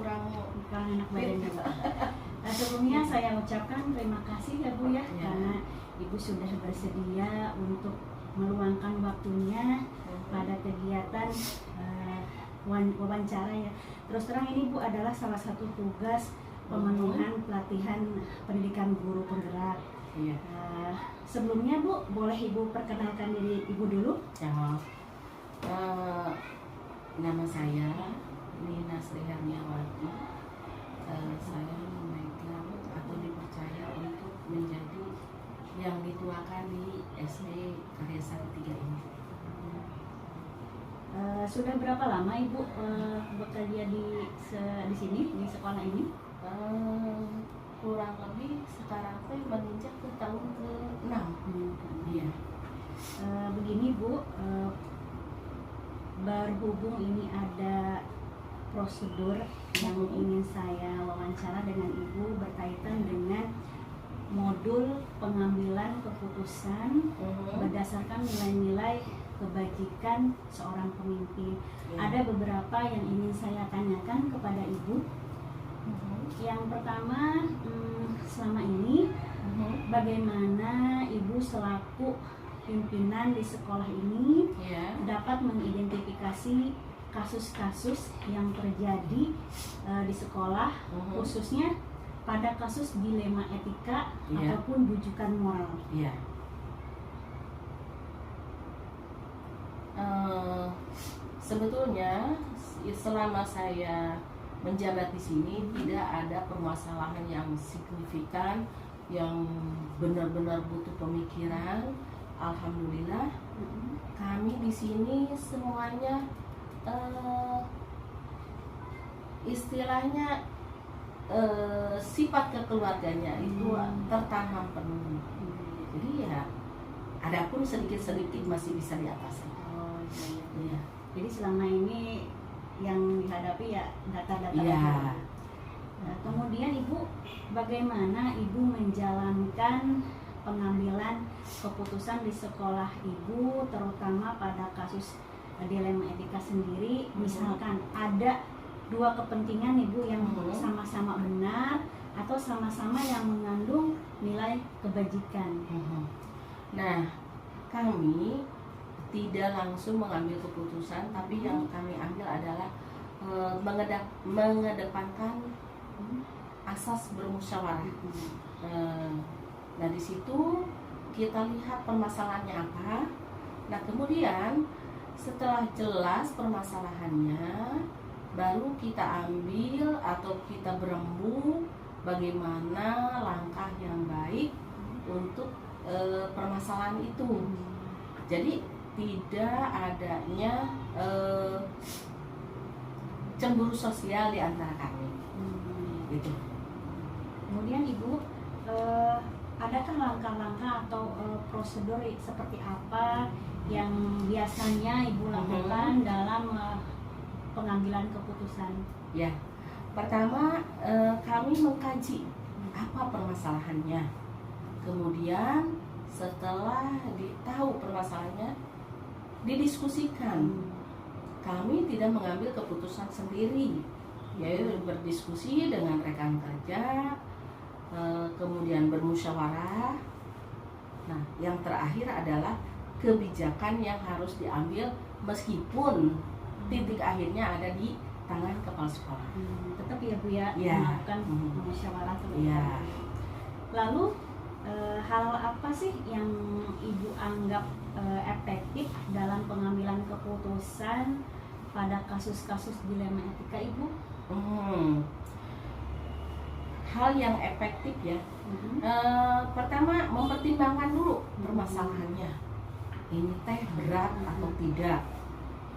kurang enak badannya, Bu. Sebelumnya saya ucapkan terima kasih ya Bu ya, karena Ibu sudah bersedia untuk meluangkan waktunya pada kegiatan wawancara ya. Terus terang ini Bu adalah salah satu tugas pemenuhan pelatihan pendidikan guru penggerak. Sebelumnya Bu, boleh Ibu perkenalkan diri Ibu dulu? Nama saya Nina Sri Hermiawati. Saya memegang atau dipercaya untuk menjadi yang dituakan di SD Karyasari 3 ini. Sudah berapa lama Ibu bekerja di sini, di sekolah ini? Kurang lebih sekarang saya menginjak ke tahun ke-6. Iya. Begini Bu, berhubung ini ada prosedur yang ingin saya wawancara dengan Ibu berkaitan dengan modul pengambilan keputusan berdasarkan nilai-nilai kebajikan seorang pemimpin. Ada beberapa yang ingin saya tanyakan kepada Ibu. Yang pertama, selama ini bagaimana Ibu selaku pimpinan di sekolah ini dapat mengidentifikasi kasus-kasus yang terjadi di sekolah, khususnya pada kasus dilema etika ataupun bujukan moral. Sebetulnya selama saya menjabat di sini tidak ada permasalahan yang signifikan yang benar-benar butuh pemikiran. Alhamdulillah, kami di sini semuanya istilahnya sifat kekeluarganya itu tertanam penuh. Jadi ya, adapun sedikit-sedikit masih bisa diatasi. Jadi selama ini yang dihadapi ya data-data. Kemudian Ibu, bagaimana Ibu menjalankan pengambilan keputusan di sekolah Ibu, terutama pada kasus dilema etika sendiri? Misalkan ada dua kepentingan Ibu yang sama-sama benar atau sama-sama yang mengandung nilai kebajikan. Nah, kami tidak langsung mengambil keputusan, tapi yang kami ambil adalah mengedepankan asas bermusyawarah. Nah, di situ kita lihat permasalahannya apa. Nah, kemudian setelah jelas permasalahannya, baru kita ambil atau kita berembuk bagaimana langkah yang baik untuk permasalahan itu. Jadi tidak adanya cemburu sosial di antara kami. Gitu. Kemudian Ibu, adakah langkah-langkah atau prosedur seperti apa yang biasanya Ibu lakukan dalam pengambilan keputusan? Ya, pertama kami mengkaji apa permasalahannya. Kemudian setelah tahu permasalahannya, didiskusikan. Kami tidak mengambil keputusan sendiri, yaitu berdiskusi dengan rekan kerja, kemudian bermusyawarah. Nah, yang terakhir adalah kebijakan yang harus diambil meskipun titik akhirnya ada di tangan kepala sekolah. Tetap ya Bu ya, melakukan musyawarah terlebih dahulu. Lalu hal apa sih yang Ibu anggap efektif dalam pengambilan keputusan pada kasus-kasus dilema etika Ibu? Hal yang efektif ya. Pertama, mempertimbangkan dulu permasalahannya. Ini teh berat atau tidak.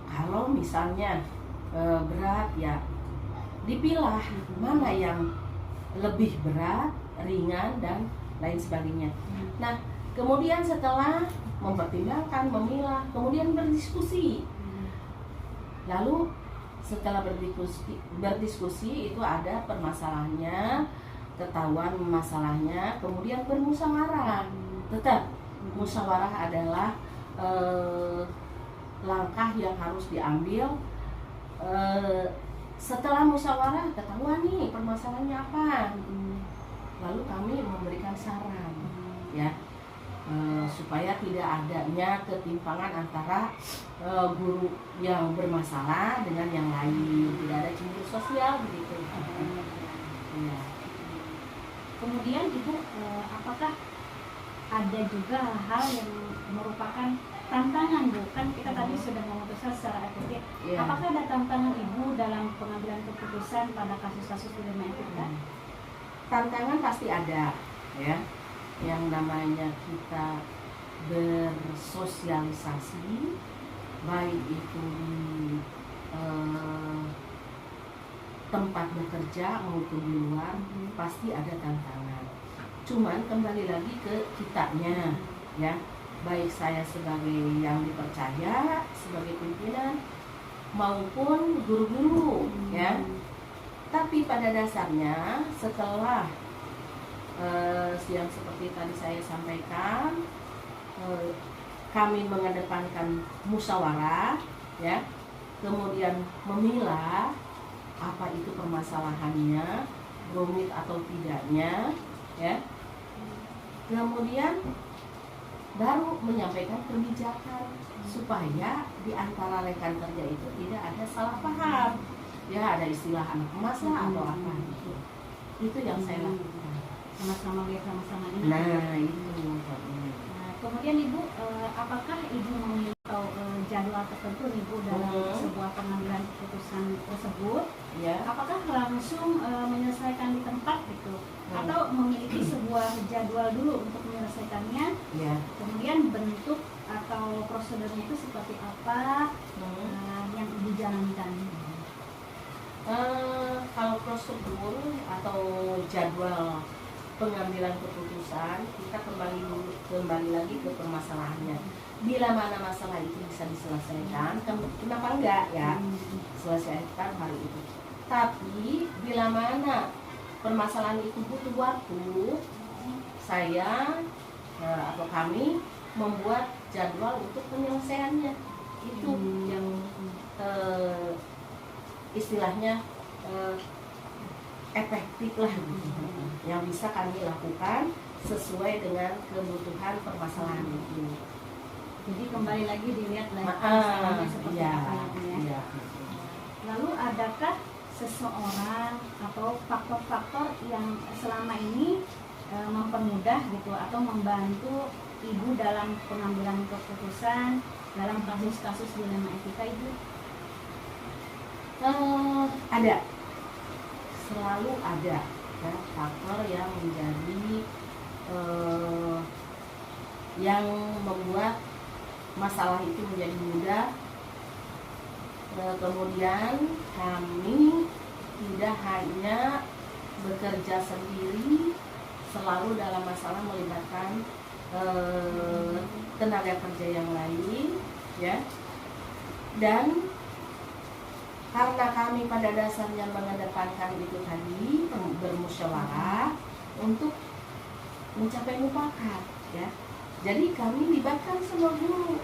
Kalau misalnya berat, ya dipilah mana yang lebih berat, ringan, dan lain sebagainya. Nah, kemudian setelah mempertimbangkan, memilah, kemudian berdiskusi. Lalu setelah berdiskusi itu ada permasalahannya, ketahuan masalahnya, kemudian bermusyawarah. Tetap musyawarah adalah langkah yang harus diambil Setelah musyawarah ketahuan nih permasalahannya apa. Lalu kami memberikan saran ya, supaya tidak adanya ketimpangan antara guru yang bermasalah dengan yang lain, tidak ada cemburu sosial begitu. Ya. Kemudian Ibu, apakah ada juga hal yang merupakan tantangan Bu? Kan kita tadi sudah memutuskan secara etik. Ya. Apakah ada tantangan Ibu dalam pengambilan keputusan pada kasus-kasus dilema etika? Tantangan pasti ada ya, yang namanya kita bersosialisasi baik itu di tempat bekerja maupun di luar, pasti ada tantangan. Cuman kembali lagi ke kitanya ya, baik saya sebagai yang dipercaya sebagai pimpinan maupun guru-guru ya. Tapi pada dasarnya setelah yang seperti tadi saya sampaikan, kami mengedepankan musyawarah ya, kemudian memilah apa itu permasalahannya, rumit atau tidaknya ya, kemudian baru menyampaikan kebijakan supaya di antara rekan kerja itu tidak ada salah paham ya, ada istilah anak emas lah atau apa gitu. Itu yang saya lakukan. Sama-sama lihat sama-sama ini. Nah itu. Nah, kemudian Ibu, apakah Ibu memilih jadwal tertentu nih Bu dalam sebuah pengambilan keputusan tersebut? Ya. Apakah langsung menyelesaikan di tempat gitu, atau memiliki sebuah jadwal dulu untuk menyelesaikannya? Ya. Kemudian bentuk atau prosedurnya itu seperti apa yang dijalankan? Kalau prosedur atau jadwal pengambilan keputusan, kita kembali lagi ke permasalahannya. Bila mana masalah itu bisa diselesaikan, kenapa enggak ya selesaikan hari itu. Tapi bila mana permasalahan itu butuh waktu, saya atau kami membuat jadwal untuk penyelesaiannya. Itu yang istilahnya efektif lah gitu, yang bisa kami lakukan sesuai dengan kebutuhan permasalahan itu. Jadi kembali lagi dilihat lagi seperti ya, apa ya. Ya. Lalu adakah seseorang atau faktor-faktor yang selama ini mempermudah gitu atau membantu Ibu dalam pengambilan keputusan dalam kasus-kasus dilema etika Ibu? Ada, selalu ada ya, faktor yang menjadi yang membuat masalah itu menjadi mudah. Kemudian kami tidak hanya bekerja sendiri, selalu dalam masalah melibatkan tenaga kerja yang lain ya, dan karena kami pada dasarnya mengedepankan itu tadi, bermusyawarah untuk mencapai mufakat ya. Jadi kami libatkan semua guru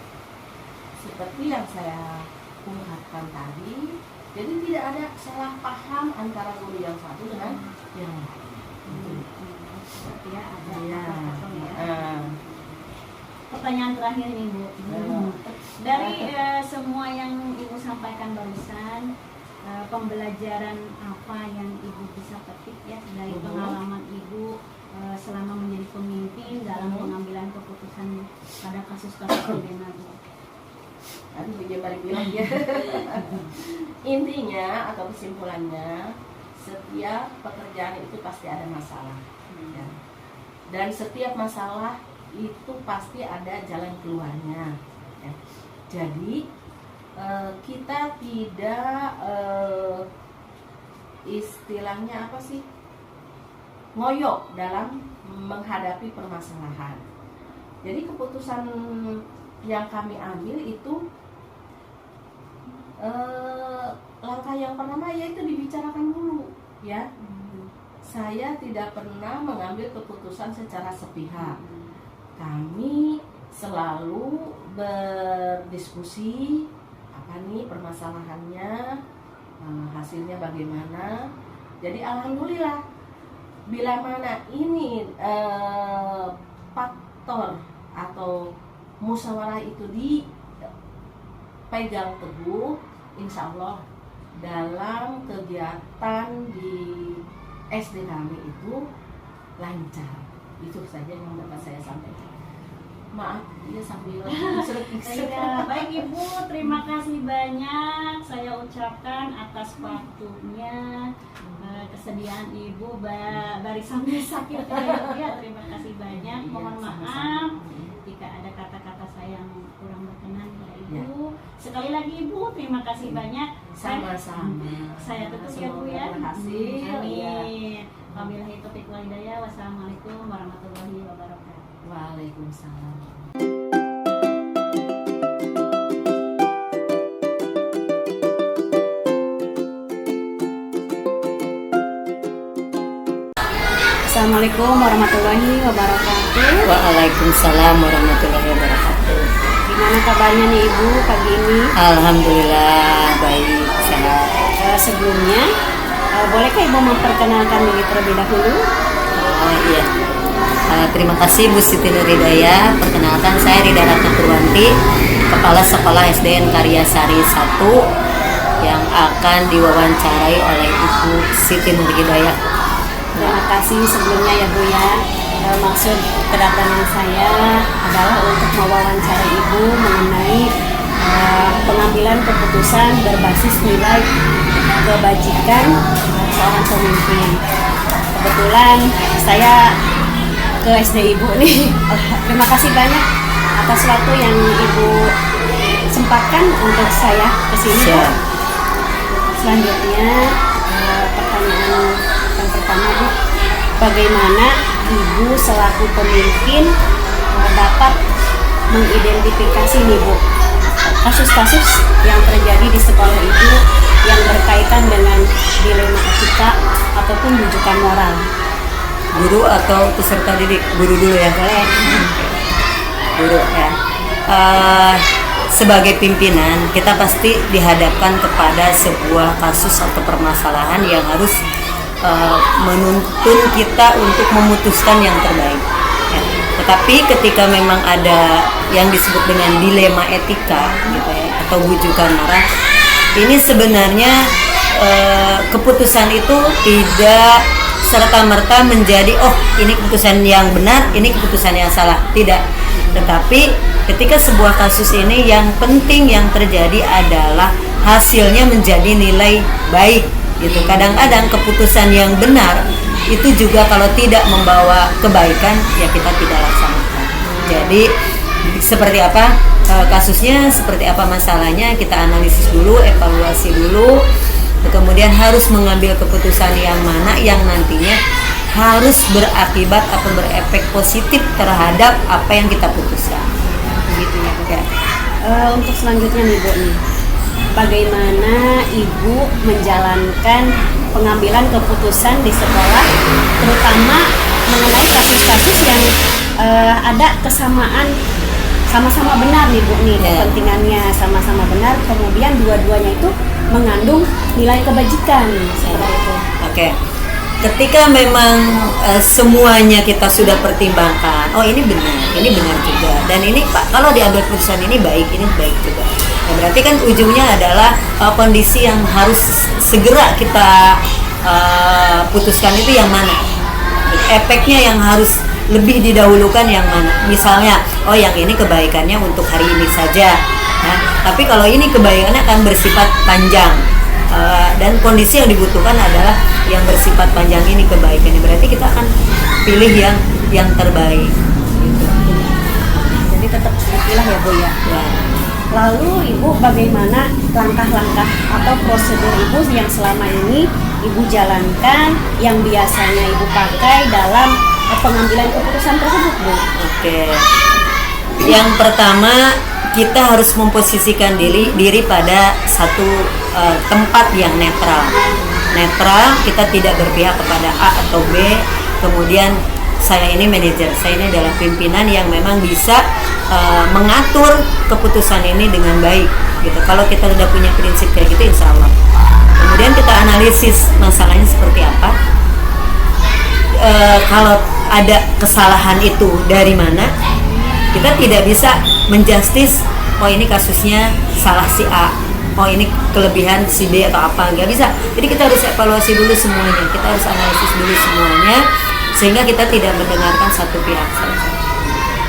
seperti yang saya ungkapkan tadi. Jadi tidak ada salah paham antara guru yang satu dengan yang lain. Ya, ada Ya. Pertanyaan terakhir nih Bu. Dari semua yang Ibu sampaikan barusan, pembelajaran apa yang Ibu bisa petik ya dari pengalaman Ibu selama menjadi pemimpin dalam pengambilan keputusan pada kasus-kasus dilema Bu? Aduh, bilang ya. Intinya atau kesimpulannya, setiap pekerjaan itu pasti ada masalah ya. Dan setiap masalah itu pasti ada jalan keluarnya ya. Jadi kita tidak istilahnya apa sih, ngoyok dalam menghadapi permasalahan. Jadi keputusan yang kami ambil itu langkah yang pertama yaitu dibicarakan dulu ya. Saya tidak pernah mengambil keputusan secara sepihak. Kami selalu berdiskusi apa nih permasalahannya, hasilnya bagaimana. Jadi alhamdulillah, bila mana ini faktor atau musyawarah itu dipegang teguh, insya Allah dalam kegiatan di SD kami itu lancar. Itu saja yang dapat saya sampaikan. Maaf, ya sambil Iya, baik Ibu, terima kasih banyak saya ucapkan atas waktunya, kesediaan Ibu dari sampai sakit ya. Terima kasih banyak. Mohon maaf jika ada kata-kata saya yang kurang berkenan ya Ibu. Sekali lagi Ibu, terima kasih banyak. Sama-sama. Saya tutup ya Bu ya. Berhasil. Amin. Wabillahi taufiq wal hidayah. Wassalamualaikum warahmatullahi wabarakatuh. Waalaikumsalam. Assalamualaikum warahmatullahi wabarakatuh. Waalaikumsalam warahmatullahi wabarakatuh. Gimana kabarnya nih Ibu pagi ini? Alhamdulillah baik, sehat. Sebelumnya, bolehkah Ibu memperkenalkan diri terlebih dahulu? Oh iya. Terima kasih Bu Siti Nuridaya. Perkenalkan, saya Rida Ratna Purwanti, Kepala Sekolah SDN Karyasari 1 yang akan diwawancarai oleh Ibu Siti Nuridaya. Terima kasih sebelumnya ya Bu ya. Maksud kedatangan saya adalah untuk mewawancara Ibu mengenai pengambilan keputusan berbasis nilai kebajikan seorang pemimpin. Kebetulan saya ke SD Ibu nih. Terima kasih banyak atas waktu yang Ibu sempatkan untuk saya kesini. Siap. Selanjutnya pertanyaan yang pertama Bu, bagaimana Ibu selaku pemimpin dapat mengidentifikasi nih Bu kasus-kasus yang terjadi di sekolah Ibu yang berkaitan dengan dilema etika ataupun rujukan moral? Guru atau peserta didik? Guru dulu ya. Boleh. Guru ya. Sebagai pimpinan kita pasti dihadapkan kepada sebuah kasus atau permasalahan yang harus menuntun kita untuk memutuskan yang terbaik ya. Tetapi ketika memang ada yang disebut dengan dilema etika gitu ya, atau bujukan moral, ini sebenarnya keputusan itu tidak serta-merta menjadi ini keputusan yang benar, ini keputusan yang salah, tidak. Tetapi ketika sebuah kasus ini yang penting yang terjadi adalah hasilnya menjadi nilai baik gitu. Kadang-kadang keputusan yang benar itu juga kalau tidak membawa kebaikan ya kita tidak laksanakan. Jadi seperti apa kasusnya, seperti apa masalahnya, kita analisis dulu, evaluasi dulu, kemudian harus mengambil keputusan yang mana yang nantinya harus berakibat atau berefek positif terhadap apa yang kita putuskan. Begitu ya Bu. Untuk selanjutnya nih Bu nih, bagaimana Ibu menjalankan pengambilan keputusan di sekolah, terutama mengenai kasus-kasus yang ada kesamaan, sama-sama benar nih Bu nih, kepentingannya sama-sama benar, kemudian dua-duanya itu mengandung nilai kebajikan seperti itu. Oke. Ketika memang semuanya kita sudah pertimbangkan, ini benar juga, dan ini Pak kalau diambil keputusan ini baik juga. Nah, berarti kan ujungnya adalah kondisi yang harus segera kita putuskan itu yang mana, efeknya yang harus lebih didahulukan yang mana. Misalnya, yang ini kebaikannya untuk hari ini saja, nah, tapi kalau ini kebaikannya akan bersifat panjang. Dan kondisi yang dibutuhkan adalah yang bersifat panjang ini kebaikan. Berarti kita akan pilih yang terbaik. Gitu. Jadi tetap pilih ya Bu ya. Lalu Ibu bagaimana langkah-langkah atau prosedur Ibu yang selama ini Ibu jalankan, yang biasanya Ibu pakai dalam pengambilan keputusan tersebut Bu? Oke. Yang pertama kita harus memposisikan diri pada satu tempat yang netral. Kita tidak berpihak kepada A atau B. Kemudian saya ini manajer, saya ini adalah pimpinan yang memang bisa mengatur keputusan ini dengan baik. Gitu. Kalau kita sudah punya prinsip kayak gitu, insya Allah. Kemudian kita analisis masalahnya seperti apa. Kalau ada kesalahan itu dari mana, kita tidak bisa menjustis, oh ini kasusnya salah si A, oh ini kelebihan si B atau apa, nggak bisa. Jadi kita harus evaluasi dulu semuanya, kita harus analisis dulu semuanya, sehingga kita tidak mendengarkan satu pihak saja.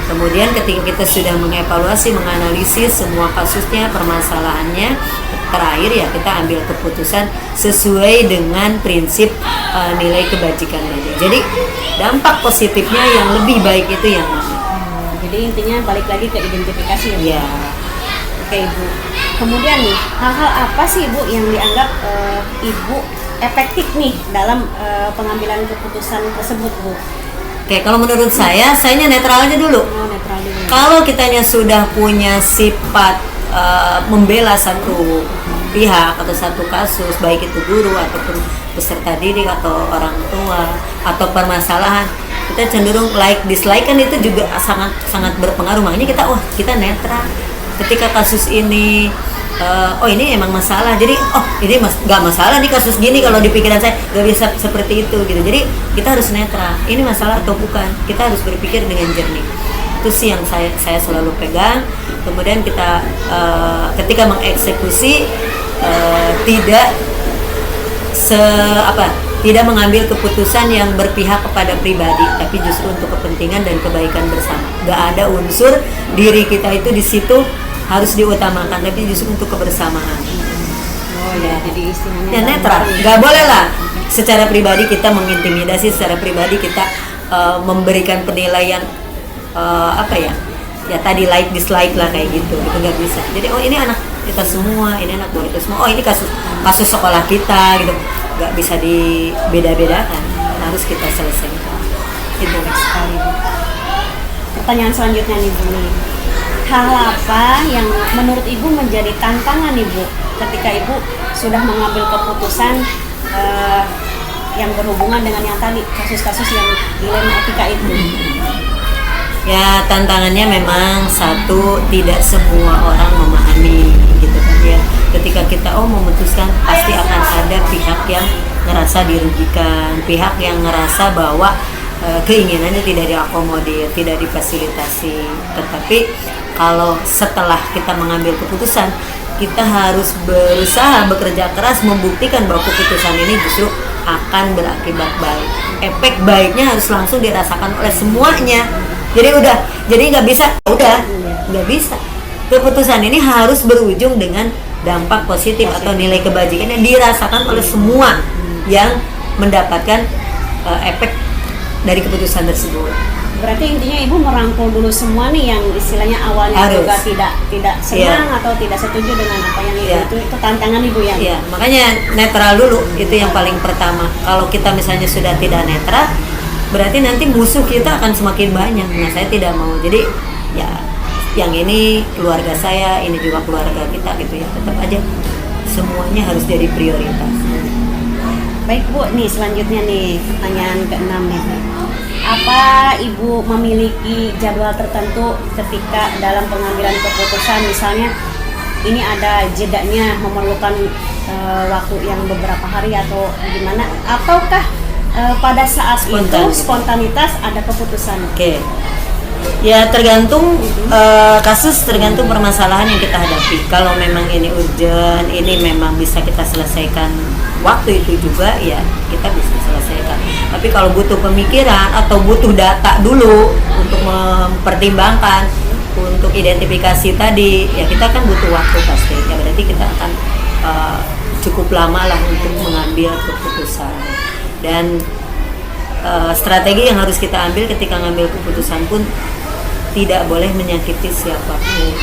Kemudian ketika kita sudah mengevaluasi, menganalisis semua kasusnya, permasalahannya, terakhir ya kita ambil keputusan sesuai dengan prinsip nilai kebajikan tadi. Jadi dampak positifnya yang lebih baik itu yang mana? Jadi intinya balik lagi ke identifikasi ya. Ya. Oke Ibu. Kemudian nih, hal-hal apa sih Ibu yang dianggap Ibu efektif nih dalam pengambilan keputusan tersebut Bu? Oke, kalau menurut saya netral aja dulu. Oh, netral dulu. Kalau kitanya sudah punya sifat membela satu pihak atau satu kasus, baik itu guru ataupun peserta didik atau orang tua atau permasalahan, kita cenderung like dislike kan itu juga sangat berpengaruh. Makanya kita netral. Ketika kasus ini ini emang masalah, jadi ini nggak masalah nih kasus gini, kalau di pikiran saya nggak bisa seperti itu gitu. Jadi kita harus netral, ini masalah atau bukan, kita harus berpikir dengan jernih. Itu sih yang saya selalu pegang. Kemudian kita ketika mengeksekusi tidak mengambil keputusan yang berpihak kepada pribadi, tapi justru untuk kepentingan dan kebaikan bersama. Nggak ada unsur diri kita itu di situ harus diutamakan, tapi justru untuk kebersamaan. Oh ya, jadi istilahnya Ya netral, nggak boleh lah secara pribadi kita mengintimidasi, secara pribadi kita memberikan penilaian ya tadi like dislike lah kayak gitu, itu nggak bisa. Jadi ini anak kita semua, ini anak buah kita semua, ini kasus sekolah kita gitu, nggak bisa dibeda-bedakan, harus kita selesaikan. Itu sekali. Pertanyaan selanjutnya nih Bu, hal apa yang menurut Ibu menjadi tantangan Ibu ketika Ibu sudah mengambil keputusan yang berhubungan dengan yang tadi kasus-kasus yang dilema etika itu? Ya, tantangannya memang satu, tidak semua orang memahami gitu kan ya. Ketika kita memutuskan, pasti akan ada pihak yang ngerasa dirugikan, pihak yang ngerasa bahwa keinginannya tidak diakomodir, tidak difasilitasi. Tetapi kalau setelah kita mengambil keputusan, kita harus berusaha bekerja keras membuktikan bahwa keputusan ini justru akan berakibat baik. Efek baiknya harus langsung dirasakan oleh semuanya. Jadi nggak bisa. Keputusan ini harus berujung dengan dampak positif atau nilai kebajikan yang dirasakan oleh semua yang mendapatkan efek dari keputusan tersebut. Berarti intinya Ibu merangkul dulu semua nih yang istilahnya awalnya Harus. juga tidak senang atau tidak setuju dengan apa yang itu tantangan Ibu ya. Iya, makanya netral dulu itu yang paling pertama. Kalau kita misalnya sudah tidak netral, berarti nanti musuh kita akan semakin banyak. Nah, saya tidak mau. Jadi ya yang ini keluarga saya, ini juga keluarga kita gitu ya. Tetap aja semuanya harus jadi prioritas. Baik Bu, nih selanjutnya nih pertanyaan ke-6 nih. Apa Ibu memiliki jadwal tertentu ketika dalam pengambilan keputusan, misalnya ini ada jedanya memerlukan waktu yang beberapa hari atau gimana, ataukah pada saat itu spontanitas ada keputusan? Oke. Ya tergantung kasus, tergantung permasalahan yang kita hadapi. Kalau memang ini urgent, ini memang bisa kita selesaikan waktu itu juga, ya kita bisa selesaikan. Tapi kalau butuh pemikiran atau butuh data dulu untuk mempertimbangkan, untuk identifikasi tadi, ya kita kan butuh waktu pasti. Ya berarti kita akan cukup lama lah untuk mengambil keputusan. Dan strategi yang harus kita ambil ketika ngambil keputusan pun tidak boleh menyakiti siapapun.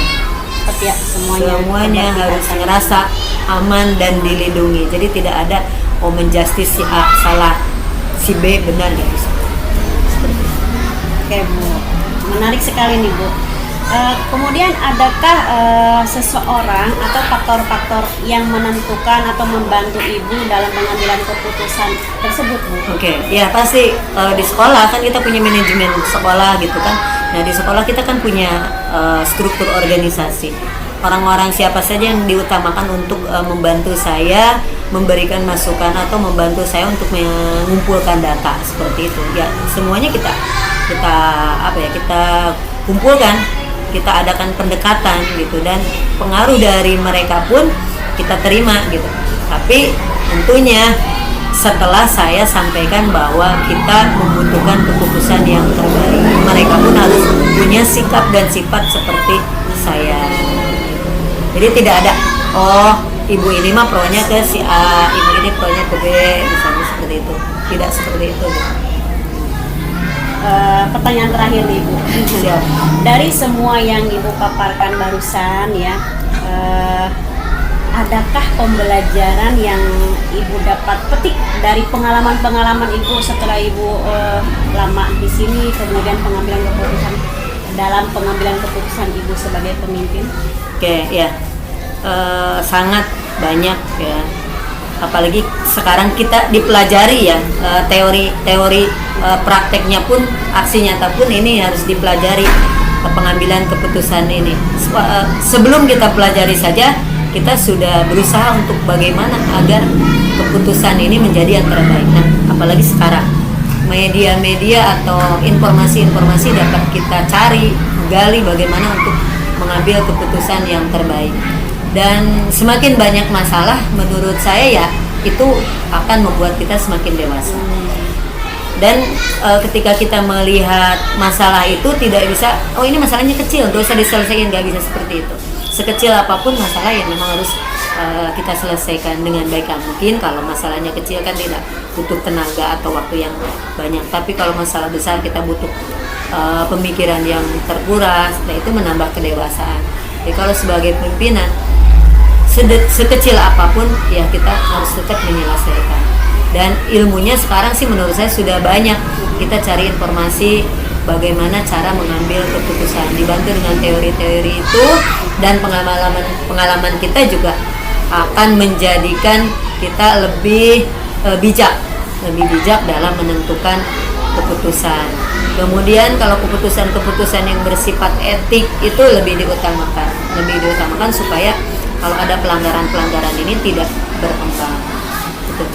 Ya, semuanya harus ngerasa aman dan dilindungi. Jadi tidak ada menjustis si A salah, si B benar gitu. Oke Bu, menarik sekali nih Bu. Kemudian adakah seseorang atau faktor-faktor yang menentukan atau membantu Ibu dalam pengambilan keputusan tersebut Bu? Oke, ya pasti kalau di sekolah kan kita punya manajemen sekolah gitu kan. Nah di sekolah kita kan punya struktur organisasi. orang-orang siapa saja yang diutamakan untuk membantu saya, memberikan masukan atau membantu saya untuk mengumpulkan data seperti itu. Ya, semuanya kita kumpulkan, kita adakan pendekatan gitu, dan pengaruh dari mereka pun kita terima gitu. Tapi tentunya setelah saya sampaikan bahwa kita membutuhkan keputusan yang terbaik, mereka pun harus punya sikap dan sifat seperti saya. Jadi tidak ada, oh ibu ini mah pronya ke si A, ibu ini pronya ke B, misalnya seperti itu. Tidak seperti itu gitu. Pertanyaan terakhir nih Ibu. Siap. Dari semua yang Ibu paparkan barusan ya, adakah pembelajaran yang Ibu dapat petik dari pengalaman-pengalaman Ibu setelah Ibu lama di sini, kemudian dalam pengambilan keputusan Ibu sebagai pemimpin? Oke, ya. Sangat banyak ya. Apalagi sekarang kita dipelajari ya, teori prakteknya pun, aksi nyata pun ini harus dipelajari, pengambilan keputusan ini. Sebelum kita pelajari saja, kita sudah berusaha untuk bagaimana agar keputusan ini menjadi yang terbaik. Nah, apalagi sekarang media-media atau informasi-informasi dapat kita cari, gali bagaimana untuk mengambil keputusan yang terbaik. Dan semakin banyak masalah, menurut saya ya itu akan membuat kita semakin dewasa. Dan ketika kita melihat masalah itu tidak bisa, oh ini masalahnya kecil, gak usah diselesaikan, gak bisa seperti itu. Sekecil apapun masalah yang memang harus kita selesaikan dengan baik mungkin. Kalau masalahnya kecil kan tidak butuh tenaga atau waktu yang banyak. Tapi kalau masalah besar kita butuh pemikiran yang terkuras, nah itu menambah kedewasaan. Jadi kalau sebagai pimpinan, sekecil apapun ya kita harus tetap menyelesaikan. Dan ilmunya sekarang sih menurut saya sudah banyak. Kita cari informasi bagaimana cara mengambil keputusan, dibantu dengan teori-teori itu, dan pengalaman kita juga akan menjadikan kita lebih bijak dalam menentukan keputusan. Kemudian kalau keputusan yang bersifat etik itu lebih diutamakan supaya kalau ada pelanggaran ini tidak berkembang. Itu.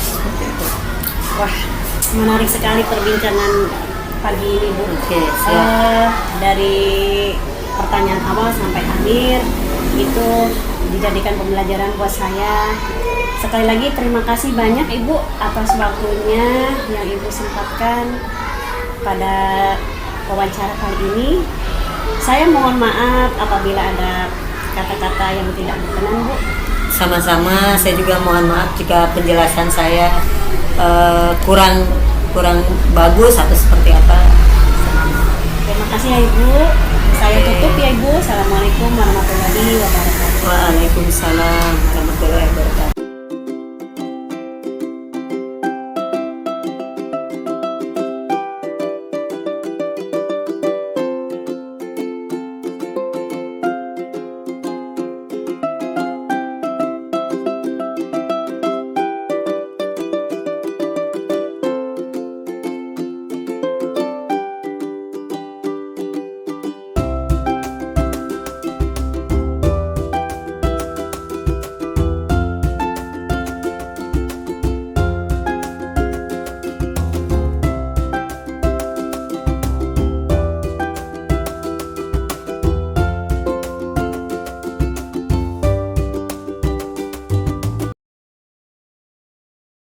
Wah, menarik sekali perbincangan pagi ini Bu. Oke, siap. Dari pertanyaan awal sampai akhir itu dijadikan pembelajaran buat saya. Sekali lagi terima kasih banyak Ibu atas waktunya yang Ibu sempatkan pada wawancara kali ini. Saya mohon maaf apabila ada kata-kata yang tidak berkenan Bu. Sama-sama, saya juga mohon maaf jika penjelasan saya kurang bagus atau seperti apa. Terima kasih ya Ibu. Saya tutup ya Ibu. Assalamualaikum warahmatullahi wabarakatuh. Waalaikumsalam warahmatullahi wabarakatuh.